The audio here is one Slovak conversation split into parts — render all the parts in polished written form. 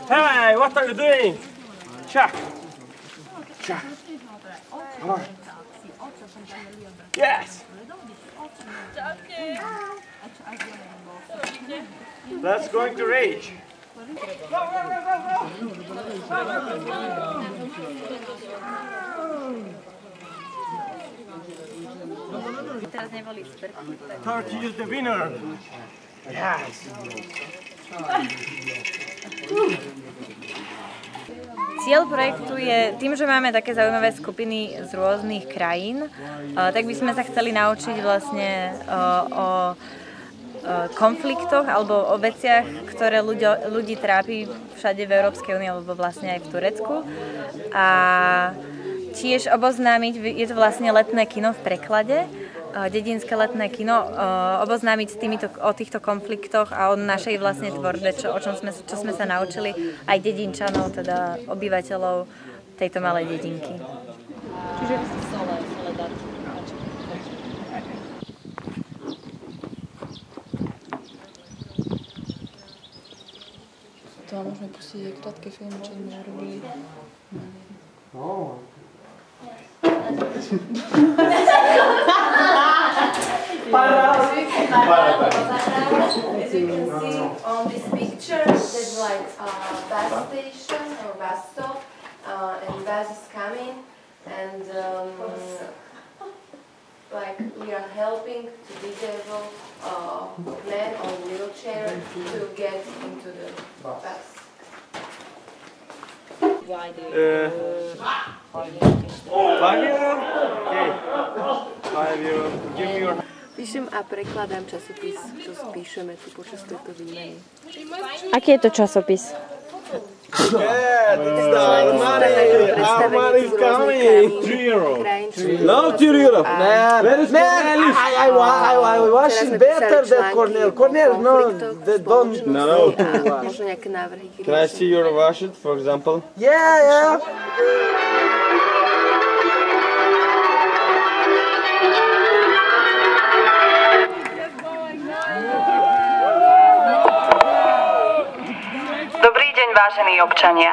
Hey, what are you doing? Check. Check. Yes. That's going to rage. Turkey is the winner. Yes. Cieľ projektu je, tým, že máme také zaujímavé skupiny z rôznych krajín, tak by sme sa chceli naučiť vlastne o konfliktoch alebo o veciach, ktoré ľudí trápi všade v Európskej únii alebo vlastne aj v Turecku. A tiež oboznámiť, je to vlastne letné kino v preklade, dedinské letné kino, oboznámiť o týchto konfliktoch a o našej vlastne tvorbe, čo sme sa naučili aj dedinčanov, teda obyvateľov tejto malej dedinky. Čiže to môžeme pustiť aj krátke filmy, čo sme robili. As you can see on this picture, there's like bus station or bus stop, and bus is coming, and like we are helping to disabled man on wheelchair to get into the bus. Why do you? €5? Okay. €5. Give me your. Píšem a prekladám časopis, čo spíšeme tu počas tejto výmeny. Aký je to časopis? Armani is coming. €3. No, €2. I was better than Cornell. Cornell, no, they don't. No. Možno nejaké návrhy. Can I see your wash it, for example? Yeah. Vážení občania,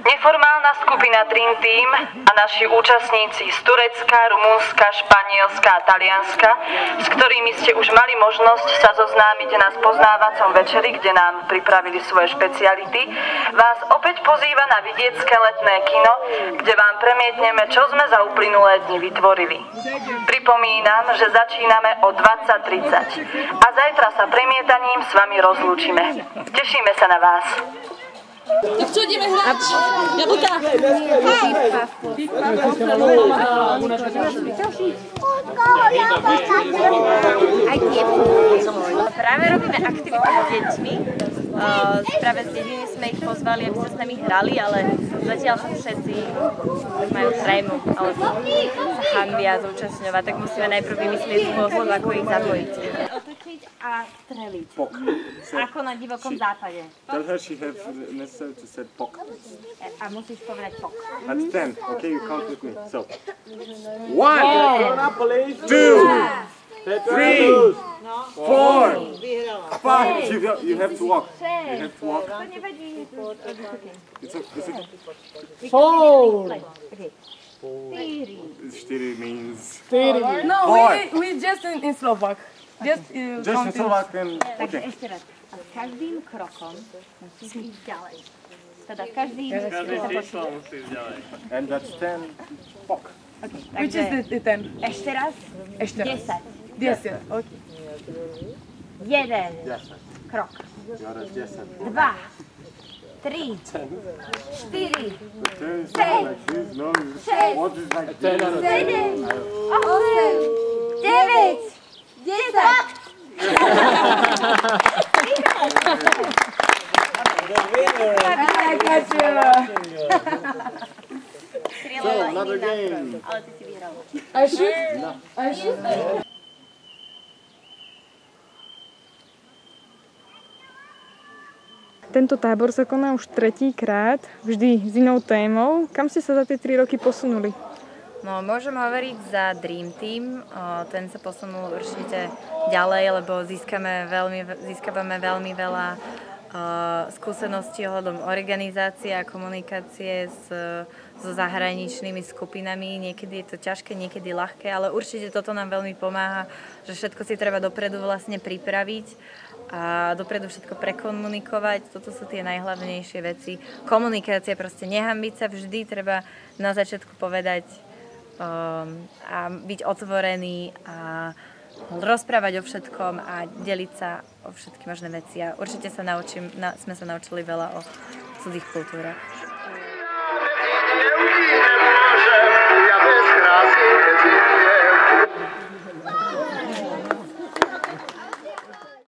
neformálna skupina Dream Team a naši účastníci z Turecka, Rumunska, Španielska a Talianska, s ktorými ste už mali možnosť sa zoznámiť na spoznávacom večeri, kde nám pripravili svoje špeciality, vás opäť pozýva na vidiecké letné kino, kde vám premietneme, čo sme za uplynulé dni vytvorili. Pripomínam, že začíname o 20:30 a zajtra sa premietaním s vami rozlúčime. Tešíme sa na vás. Tak čo ideme hrať? Jablka! Práve robíme aktivity s deťmi. Práve z dediny sme ich pozvali, aby sa s nami hrali, ale zatiaľ sú všetci majú trému alebo sa hanbia zúčastňovať, tak musíme najprv vymyslieť spôsob, ako ich zapojiť. Otočiť a streliť. Ako na divokom západe. Tell her she has necessary to say pok. A musíš povedať pok. At 10, okay, you count with me. So, 1, 2, 3, 4, 5. You have to walk. You have to walk. It's okay. 4. Okay. 4 means. No, we just in Slovak. Just in Slovak and Takže okay. ešte raz. A s každým krokom musíš ísť ďalej. Teda každý číslo musíš ďalej. And that's 10 pok. Okay, Which is the 10? Ešte raz. 10. 10. Okay. 1 krok. 2 3 4 5 6 7 8 9 10. So, another game. Ale ty si vyhral. I should? No. I should? Tento tábor sa koná už tretíkrát, vždy s inou témou. Kam ste sa za tie 3 roky posunuli? No, môžem hovoriť za Dream Team. Ten sa posunul určite ďalej, lebo získavame veľmi veľa skúsenosti ohľadom organizácie a komunikácie so zahraničnými skupinami. Niekedy je to ťažké, niekedy ľahké, ale určite toto nám veľmi pomáha, že všetko si treba dopredu vlastne pripraviť a dopredu všetko prekomunikovať. Toto sú tie najhlavnejšie veci. Komunikácia, proste nehanbiť sa, vždy treba na začiatku povedať a byť otvorený a rozprávať o všetkom a deliť sa o všetky možné veci. A určite sa sme sa naučili veľa o cudzích kultúrach. Ja bez krásy,